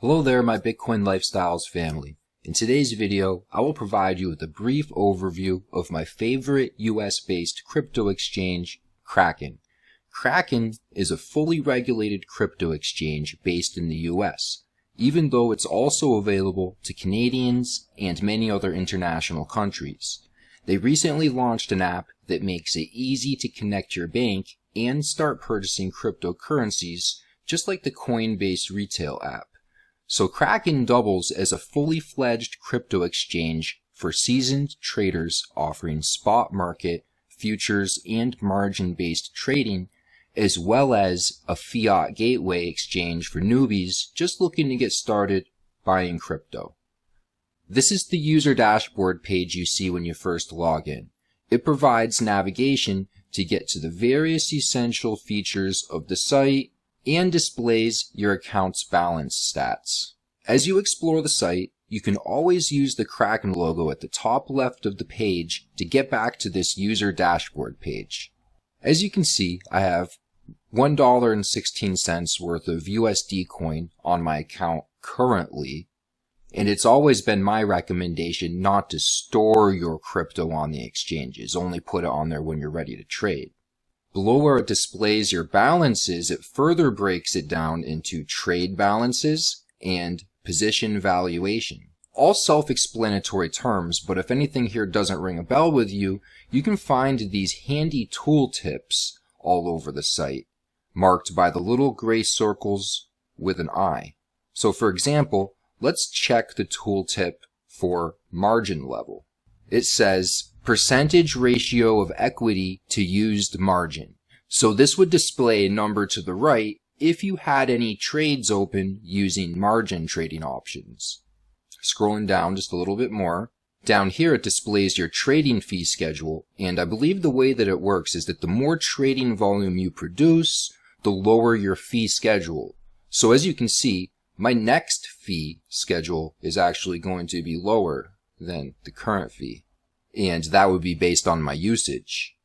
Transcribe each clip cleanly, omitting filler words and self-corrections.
Hello there, my Bitcoin Lifestyles family. In today's video, I will provide you with a brief overview of my favorite US-based crypto exchange, Kraken. Kraken is a fully regulated crypto exchange based in the US, even though it's also available to Canadians and many other international countries. They recently launched an app that makes it easy to connect your bank and start purchasing cryptocurrencies, just like the Coinbase retail app. So Kraken doubles as a fully fledged crypto exchange for seasoned traders offering spot market, futures, and margin-based trading, as well as a fiat gateway exchange for newbies just looking to get started buying crypto. This is the user dashboard page you see when you first log in. It provides navigation to get to the various essential features of the site and displays your account's balance stats. As you explore the site, you can always use the Kraken logo at the top left of the page to get back to this user dashboard page. As you can see, I have $1.16 worth of USD coin on my account currently, and it's always been my recommendation not to store your crypto on the exchanges, only put it on there when you're ready to trade. Below where it displays your balances, it further breaks it down into trade balances and position valuation. All self-explanatory terms, but if anything here doesn't ring a bell with you, you can find these handy tooltips all over the site, marked by the little gray circles with an eye. So for example, let's check the tooltip for margin level. It says percentage ratio of equity to used margin. So this would display a number to the right if you had any trades open using margin trading options. Scrolling down just a little bit more, down here it displays your trading fee schedule, and I believe the way that it works is that the more trading volume you produce, the lower your fee schedule. So as you can see, my next fee schedule is actually going to be lower than the current fee, and that would be based on my usage.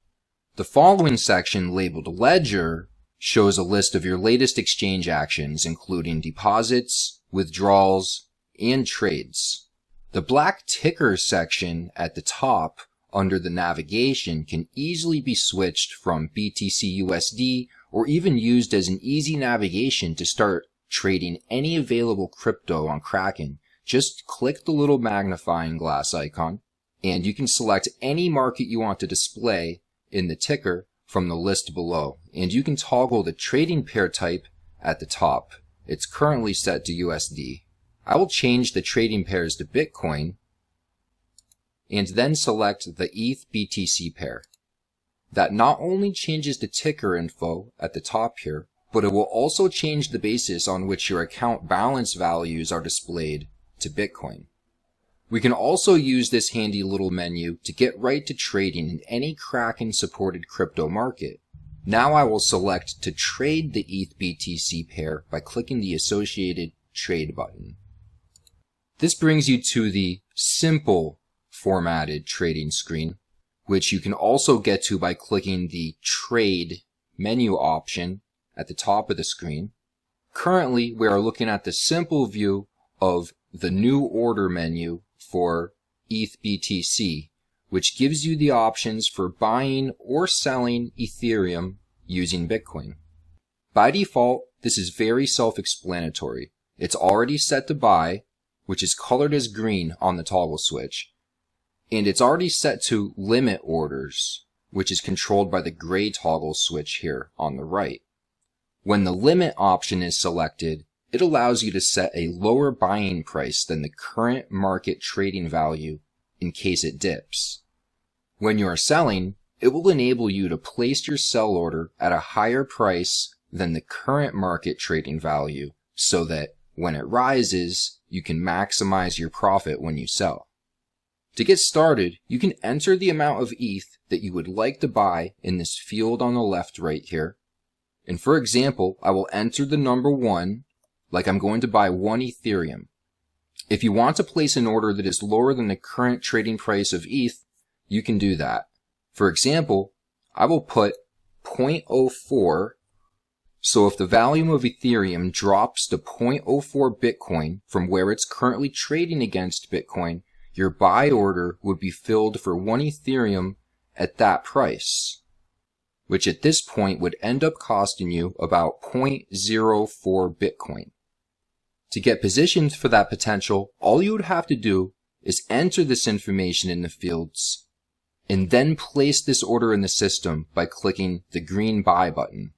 The following section, labeled Ledger, shows a list of your latest exchange actions, including deposits, withdrawals, and trades. The black ticker section at the top under the navigation can easily be switched from BTC USD or even used as an easy navigation to start trading any available crypto on Kraken. Just click the little magnifying glass icon, and you can select any market you want to display in the ticker from the list below. And you can toggle the trading pair type at the top. It's currently set to USD. I will change the trading pairs to Bitcoin, and then select the ETH BTC pair. That not only changes the ticker info at the top here, but it will also change the basis on which your account balance values are displayed to Bitcoin. We can also use this handy little menu to get right to trading in any Kraken supported crypto market. Now I will select to trade the ETH BTC pair by clicking the associated trade button. This brings you to the simple formatted trading screen, which you can also get to by clicking the trade menu option at the top of the screen. Currently, we are looking at the simple view of the new order menu for ETH BTC, which gives you the options for buying or selling Ethereum using Bitcoin. By default, this is very self-explanatory. It's already set to buy, which is colored as green on the toggle switch, and it's already set to limit orders, which is controlled by the gray toggle switch here on the right. When the limit option is selected, it allows you to set a lower buying price than the current market trading value in case it dips. When you are selling, it will enable you to place your sell order at a higher price than the current market trading value so that when it rises, you can maximize your profit when you sell. To get started, you can enter the amount of ETH that you would like to buy in this field on the left right here. And for example, I will enter the number 1, like I'm going to buy 1 Ethereum. If you want to place an order that is lower than the current trading price of ETH, you can do that. For example, I will put 0.04 So if the value of Ethereum drops to 0.04 Bitcoin from where it's currently trading against Bitcoin, your buy order would be filled for 1 Ethereum at that price, which at this point would end up costing you about 0.04 Bitcoin. To get positioned for that potential, all you would have to do is enter this information in the fields and then place this order in the system by clicking the green buy button.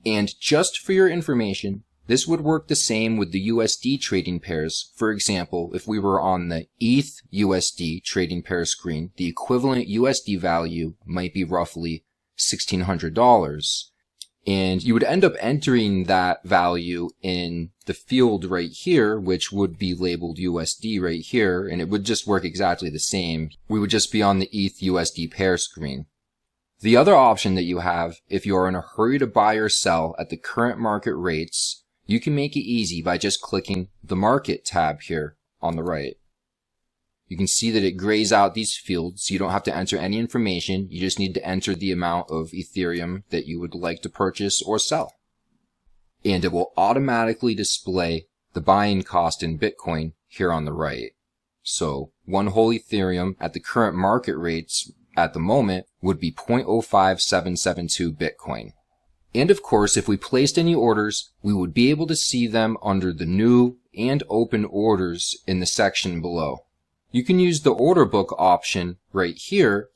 And just for your information, this would work the same with the USD trading pairs. For example, if we were on the ETH USD trading pair screen, the equivalent USD value might be roughly $1,600. And you would end up entering that value in the field right here, which would be labeled USD right here, and it would just work exactly the same. We would just be on the ETH USD pair screen. The other option that you have, if you're in a hurry to buy or sell at the current market rates, you can make it easy by just clicking the Market tab here on the right. You can see that it grays out these fields. You don't have to enter any information. You just need to enter the amount of Ethereum that you would like to purchase or sell. And it will automatically display the buying cost in Bitcoin here on the right. So 1 whole Ethereum at the current market rates at the moment would be 0.05772 Bitcoin. And of course, if we placed any orders, we would be able to see them under the new and open orders in the section below. You can use the order book option right here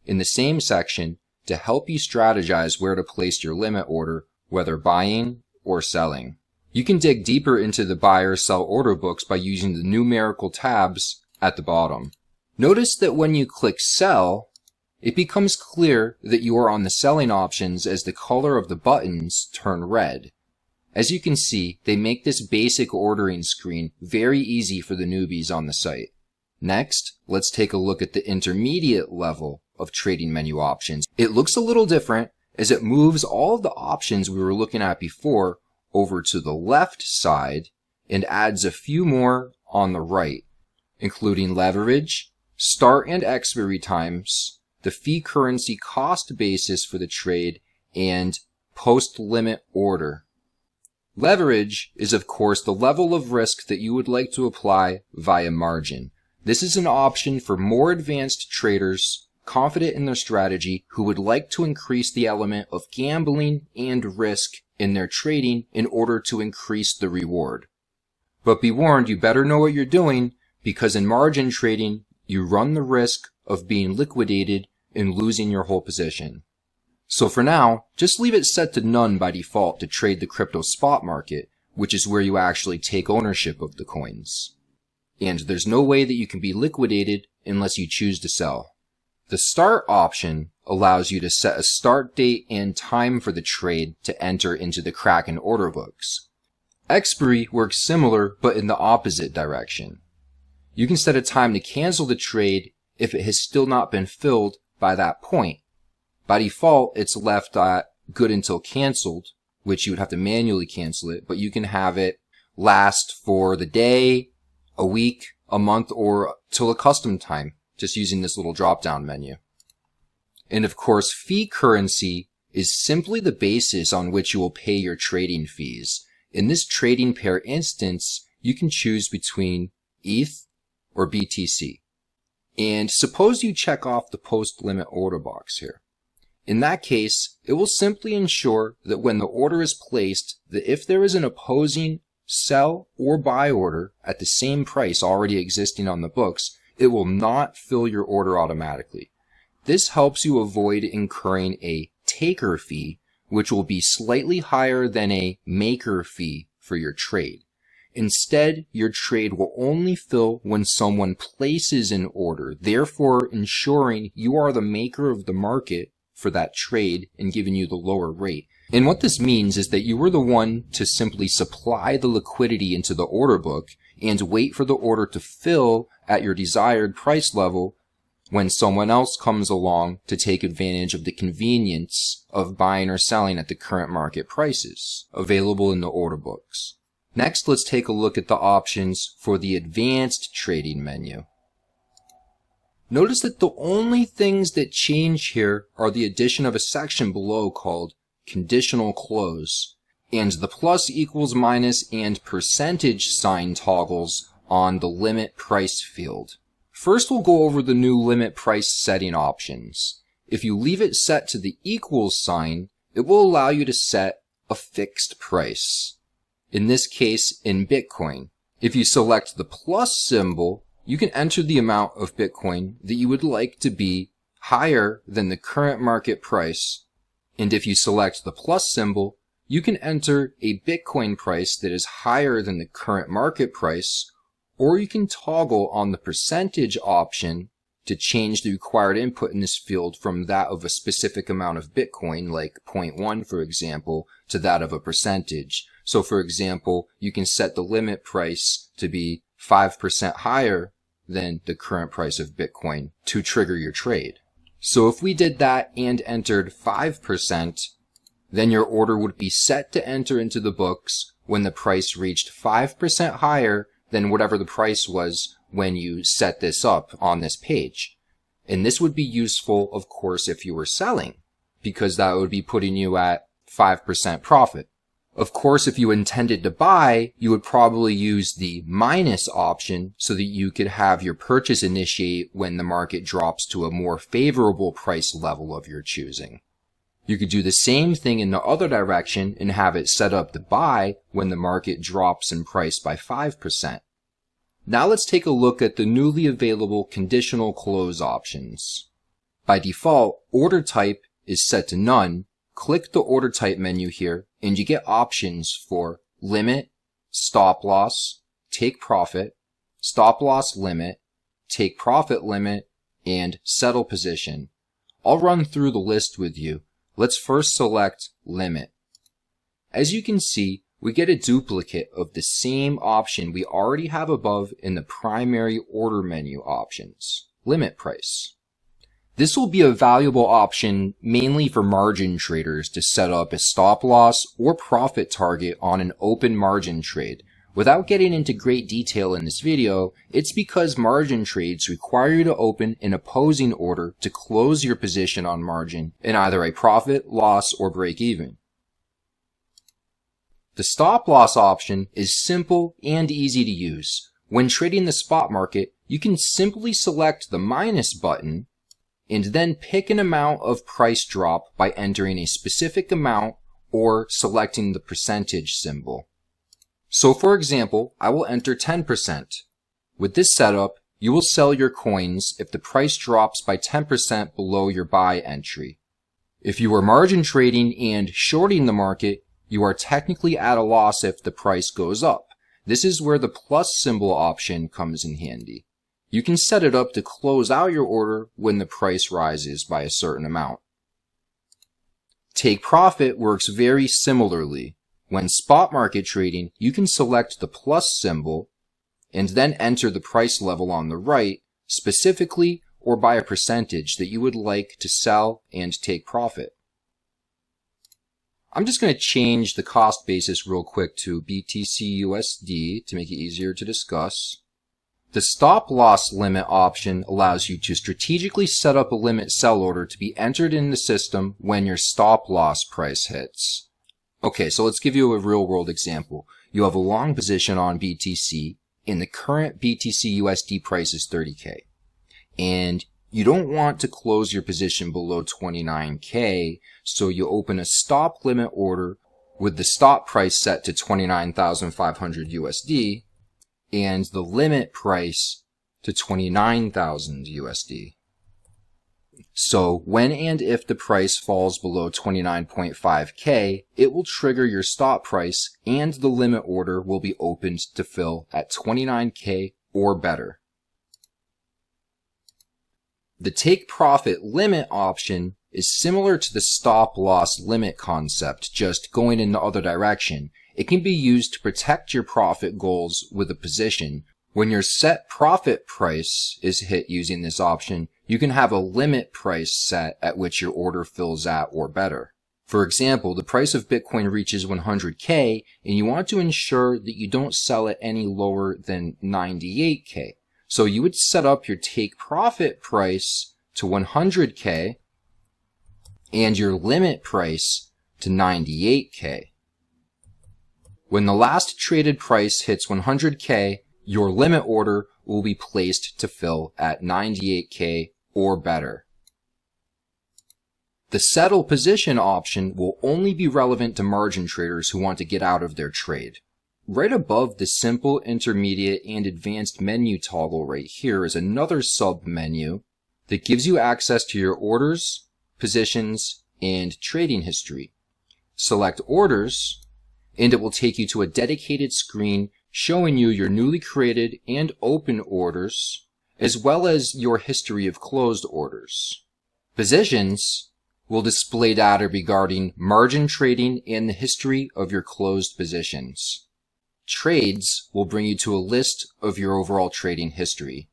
in the same section to help you strategize where to place your limit order, whether buying or selling. You can dig deeper into the buy or sell order books by using the numerical tabs at the bottom. Notice that when you click sell, it becomes clear that you are on the selling options as the color of the buttons turn red. As you can see, they make this basic ordering screen very easy for the newbies on the site. Next, let's take a look at the intermediate level of trading menu options. It looks a little different as it moves all of the options we were looking at before over to the left side and adds a few more on the right, including leverage, start and expiry times, the fee currency cost basis for the trade, and post-limit order. Leverage is, of course, the level of risk that you would like to apply via margin. This is an option for more advanced traders confident in their strategy who would like to increase the element of gambling and risk in their trading in order to increase the reward. But be warned, you better know what you're doing, because in margin trading, you run the risk of being liquidated and losing your whole position. So for now, just leave it set to none by default to trade the crypto spot market, which is where you actually take ownership of the coins. And there's no way that you can be liquidated unless you choose to sell. The start option allows you to set a start date and time for the trade to enter into the Kraken order books. Expiry works similar but in the opposite direction. You can set a time to cancel the trade if it has still not been filled by that point. By default, it's left at good until canceled, which you would have to manually cancel it, but you can have it last for the day, a week, a month, or till a custom time, just using this little drop-down menu. And of course, fee currency is simply the basis on which you will pay your trading fees. In this trading pair instance, you can choose between ETH or BTC. And suppose you check off the post-limit order box here. In that case, it will simply ensure that when the order is placed, that if there is an opposing sell or buy order at the same price already existing on the books, it will not fill your order automatically. This helps you avoid incurring a taker fee, which will be slightly higher than a maker fee for your trade. Instead, your trade will only fill when someone places an order, therefore ensuring you are the maker of the market for that trade and giving you the lower rate. And what this means is that you were the one to simply supply the liquidity into the order book and wait for the order to fill at your desired price level when someone else comes along to take advantage of the convenience of buying or selling at the current market prices available in the order books. Next, let's take a look at the options for the advanced trading menu. Notice that the only things that change here are the addition of a section below called conditional close, and the plus, equals, minus, and percentage sign toggles on the limit price field. First, we'll go over the new limit price setting options. If you leave it set to the equals sign, it will allow you to set a fixed price. In this case, in Bitcoin. If you select the plus symbol, you can enter the amount of Bitcoin that you would like to be higher than the current market price. And if you select the plus symbol, you can enter a Bitcoin price that is higher than the current market price, or you can toggle on the percentage option to change the required input in this field from that of a specific amount of Bitcoin, like 0.1 for example, to that of a percentage. So for example, you can set the limit price to be 5% higher than the current price of Bitcoin to trigger your trade. So if we did that and entered 5%, then your order would be set to enter into the books when the price reached 5% higher than whatever the price was when you set this up on this page. And this would be useful, of course, if you were selling, because that would be putting you at 5% profit. Of course, if you intended to buy, you would probably use the minus option so that you could have your purchase initiate when the market drops to a more favorable price level of your choosing. You could do the same thing in the other direction and have it set up to buy when the market drops in price by 5%. Now let's take a look at the newly available conditional close options. By default, order type is set to none. Click the order type menu here and you get options for limit, stop loss, take profit, stop loss limit, take profit limit, and settle position. I'll run through the list with you. Let's first select limit. As you can see, we get a duplicate of the same option we already have above in the primary order menu options, limit price. This will be a valuable option mainly for margin traders to set up a stop loss or profit target on an open margin trade. Without getting into great detail in this video, it's because margin trades require you to open an opposing order to close your position on margin in either a profit, loss, or break even. The stop loss option is simple and easy to use. When trading the spot market, you can simply select the minus button and then pick an amount of price drop by entering a specific amount or selecting the percentage symbol. So for example, I will enter 10%. With this setup, you will sell your coins if the price drops by 10% below your buy entry. If you are margin trading and shorting the market, you are technically at a loss if the price goes up. This is where the plus symbol option comes in handy. You can set it up to close out your order when the price rises by a certain amount. Take profit works very similarly. When spot market trading, you can select the plus symbol and then enter the price level on the right, specifically or by a percentage that you would like to sell and take profit. I'm just going to change the cost basis real quick to BTC USD to make it easier to discuss. The stop loss limit option allows you to strategically set up a limit sell order to be entered in the system when your stop loss price hits. Okay, so let's give you a real world example. You have a long position on BTC and the current BTC USD price is 30K. And you don't want to close your position below 29K, so you open a stop limit order with the stop price set to 29,500 USD and the limit price to 29,000 USD. So when and if the price falls below 29.5K, it will trigger your stop price and the limit order will be opened to fill at 29K or better. The take profit limit option is similar to the stop loss limit concept, just going in the other direction. It can be used to protect your profit goals with a position. When your set profit price is hit using this option, you can have a limit price set at which your order fills at or better. For example, the price of Bitcoin reaches 100K and you want to ensure that you don't sell at any lower than 98K. So you would set up your take profit price to 100K and your limit price to 98K. When the last traded price hits 100K, your limit order will be placed to fill at 98K or better. The settle position option will only be relevant to margin traders who want to get out of their trade. Right above the simple, intermediate, and advanced menu toggle right here is another sub-menu that gives you access to your orders, positions, and trading history. Select orders, and it will take you to a dedicated screen showing you your newly created and open orders, as well as your history of closed orders. Positions will display data regarding margin trading and the history of your closed positions. Trades will bring you to a list of your overall trading history.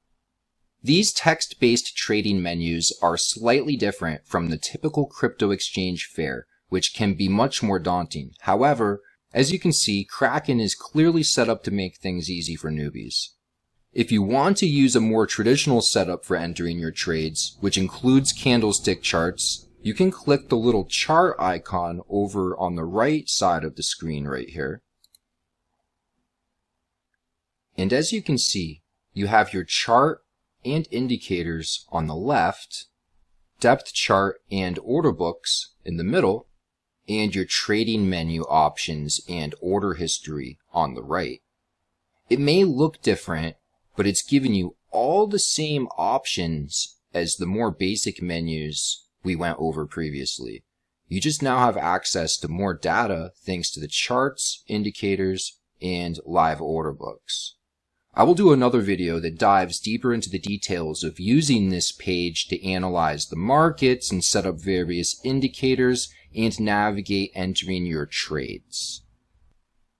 These text-based trading menus are slightly different from the typical crypto exchange fare, which can be much more daunting. However, as you can see, Kraken is clearly set up to make things easy for newbies. If you want to use a more traditional setup for entering your trades, which includes candlestick charts, you can click the little chart icon over on the right side of the screen right here. And as you can see, you have your chart and indicators on the left, depth chart and order books in the middle, and your trading menu options and order history on the right. It may look different, but it's giving you all the same options as the more basic menus we went over previously. You just now have access to more data thanks to the charts, indicators, and live order books. I will do another video that dives deeper into the details of using this page to analyze the markets and set up various indicators and navigate entering your trades.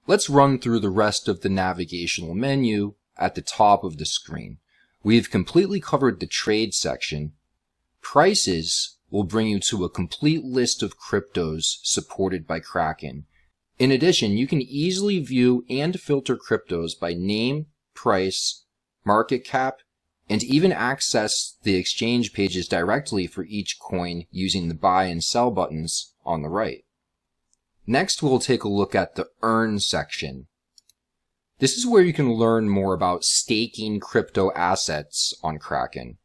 Let's run through the rest of the navigational menu at the top of the screen. We've completely covered the trade section. Prices will bring you to a complete list of cryptos supported by Kraken. In addition, you can easily view and filter cryptos by name, price, market cap, and even access the exchange pages directly for each coin using the buy and sell buttons on the right. Next, we'll take a look at the Earn section. This is where you can learn more about staking crypto assets on Kraken.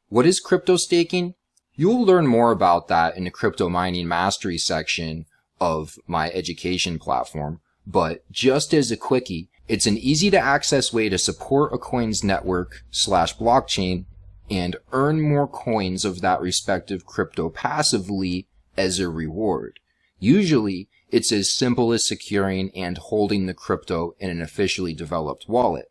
What is crypto staking? You'll learn more about that in the Crypto Mining Mastery section of my education platform, but just as a quickie, it's an easy to access way to support a coin's network / blockchain and earn more coins of that respective crypto passively as a reward. Usually, it's as simple as securing and holding the crypto in an officially developed wallet.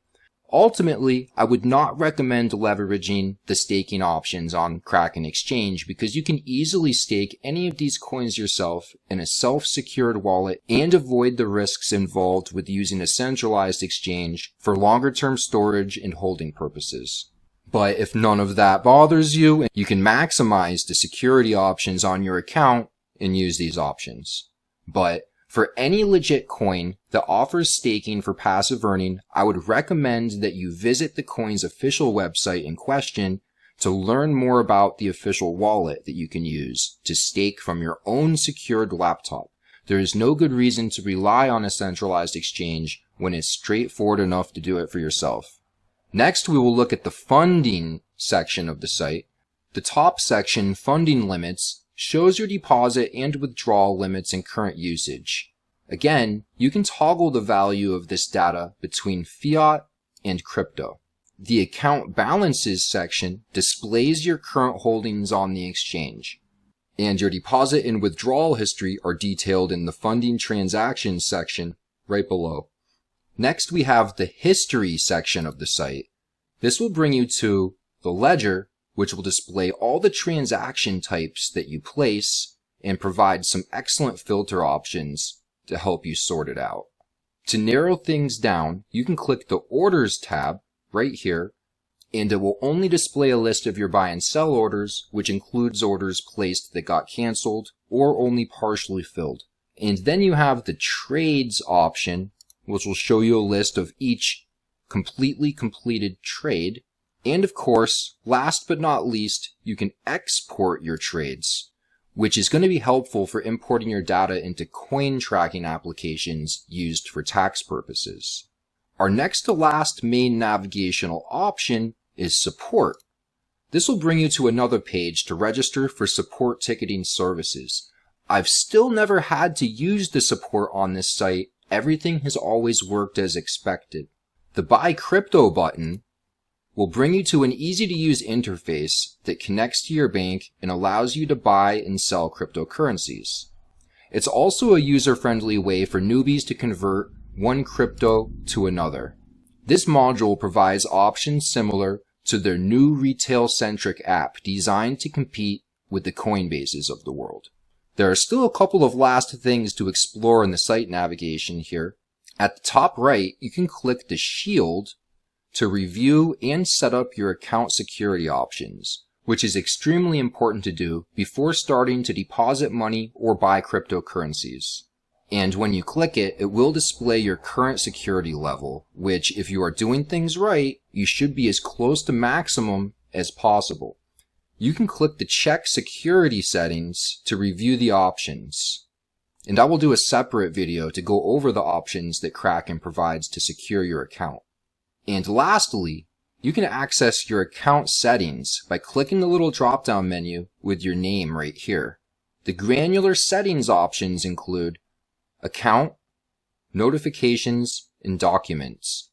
Ultimately, I would not recommend leveraging the staking options on Kraken Exchange because you can easily stake any of these coins yourself in a self-secured wallet and avoid the risks involved with using a centralized exchange for longer-term storage and holding purposes. But if none of that bothers you, you can maximize the security options on your account and use these options. But for any legit coin that offers staking for passive earning, I would recommend that you visit the coin's official website in question to learn more about the official wallet that you can use to stake from your own secured laptop. There is no good reason to rely on a centralized exchange when it's straightforward enough to do it for yourself. Next, we will look at the funding section of the site. The top section, Funding Limits, shows your deposit and withdrawal limits and current usage. Again, you can toggle the value of this data between fiat and crypto. The Account Balances section displays your current holdings on the exchange, and your deposit and withdrawal history are detailed in the Funding Transactions section right below. Next, we have the History section of the site. This will bring you to the Ledger, which will display all the transaction types that you place and provide some excellent filter options to help you sort it out. To narrow things down, you can click the Orders tab right here, and it will only display a list of your buy and sell orders, which includes orders placed that got canceled or only partially filled. And then you have the Trades option, which will show you a list of each completely completed trade. And of course, last but not least, you can export your trades. which is going to be helpful for importing your data into coin tracking applications used for tax purposes. Our next to last main navigational option is support. This will bring you to another page to register for support ticketing services. I've still never had to use the support on this site. Everything has always worked as expected. The Buy Crypto button will bring you to an easy-to-use interface that connects to your bank and allows you to buy and sell cryptocurrencies. It's also a user-friendly way for newbies to convert one crypto to another. This module provides options similar to their new retail-centric app designed to compete with the Coinbases of the world. There are still a couple of last things to explore in the site navigation here. At the top right, you can click the shield to review and set up your account security options, which is extremely important to do before starting to deposit money or buy cryptocurrencies. And when you click it, it will display your current security level, which, if you are doing things right, you should be as close to maximum as possible. You can click the Check Security settings to review the options. And I will do a separate video to go over the options that Kraken provides to secure your account. And lastly, you can access your account settings by clicking the little drop-down menu with your name right here. The granular settings options include Account, Notifications, and Documents.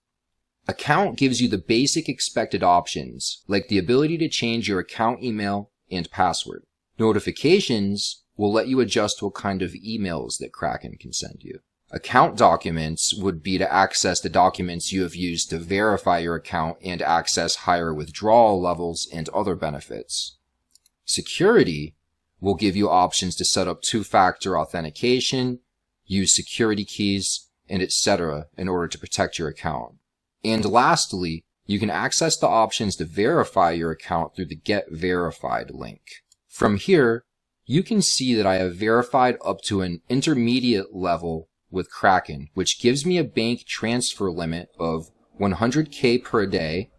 Account gives you the basic expected options, like the ability to change your account email and password. Notifications will let you adjust what kind of emails that Kraken can send you. Account documents would be to access the documents you have used to verify your account and access higher withdrawal levels and other benefits. Security will give you options to set up two-factor authentication, use security keys, and etc. in order to protect your account. And lastly, you can access the options to verify your account through the Get Verified link. From here, you can see that I have verified up to an intermediate level with Kraken, which gives me a bank transfer limit of 100K per day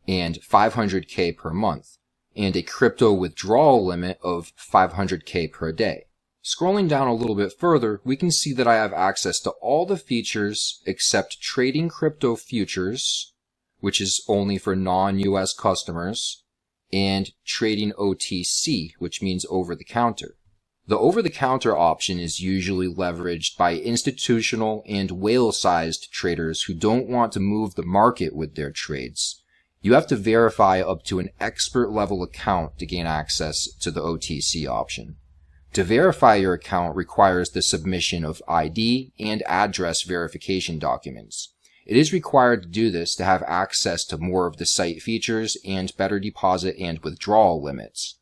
and 500K per month, and a crypto withdrawal limit of 500K per day. Scrolling down a little bit further, we can see that I have access to all the features except trading crypto futures, which is only for non-US customers, and trading OTC, which means over-the-counter. The over-the-counter option is usually leveraged by institutional and whale-sized traders who don't want to move the market with their trades. You have to verify up to an expert-level account to gain access to the OTC option. To verify your account requires the submission of ID and address verification documents. It is required to do this to have access to more of the site features and better deposit and withdrawal limits.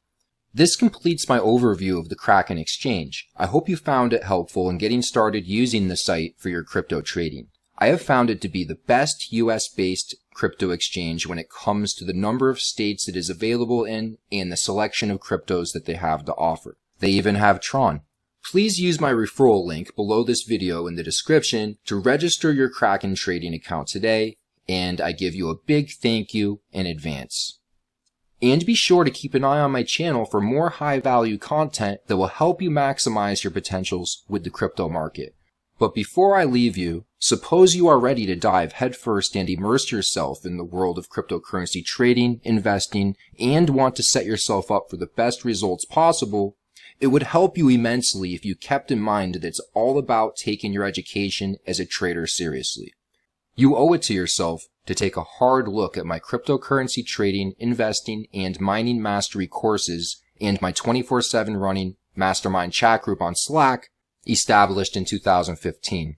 This completes my overview of the Kraken exchange. I hope you found it helpful in getting started using the site for your crypto trading. I have found it to be the best US-based crypto exchange when it comes to the number of states it is available in and the selection of cryptos that they have to offer. They even have Tron. Please use my referral link below this video in the description to register your Kraken trading account today, and I give you a big thank you in advance. And be sure to keep an eye on my channel for more high-value content that will help you maximize your potentials with the crypto market. But before I leave you, suppose you are ready to dive headfirst and immerse yourself in the world of cryptocurrency trading, investing, and want to set yourself up for the best results possible. It would help you immensely if you kept in mind that it's all about taking your education as a trader seriously. You owe it to yourself to take a hard look at my cryptocurrency trading, investing, and mining mastery courses and my 24/7 running mastermind chat group on Slack, established in 2015.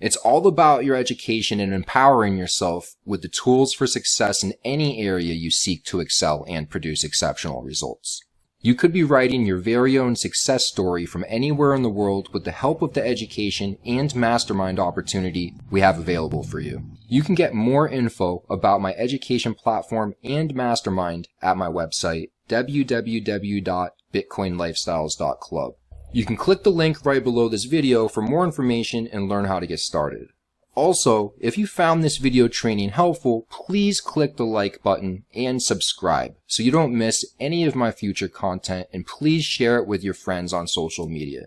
It's all about your education and empowering yourself with the tools for success in any area you seek to excel and produce exceptional results. You could be writing your very own success story from anywhere in the world with the help of the education and mastermind opportunity we have available for you. You can get more info about my education platform and mastermind at my website, www.bitcoinlifestyles.club. You can click the link right below this video for more information and learn how to get started. Also, if you found this video training helpful, please click the like button and subscribe so you don't miss any of my future content, and please share it with your friends on social media.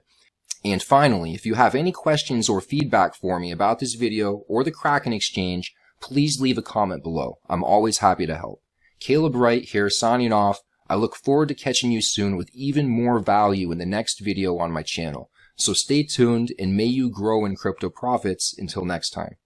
And finally, if you have any questions or feedback for me about this video or the Kraken exchange, please leave a comment below. I'm always happy to help. Caleb Wright here, signing off. I look forward to catching you soon with even more value in the next video on my channel. So stay tuned and may you grow in crypto profits until next time.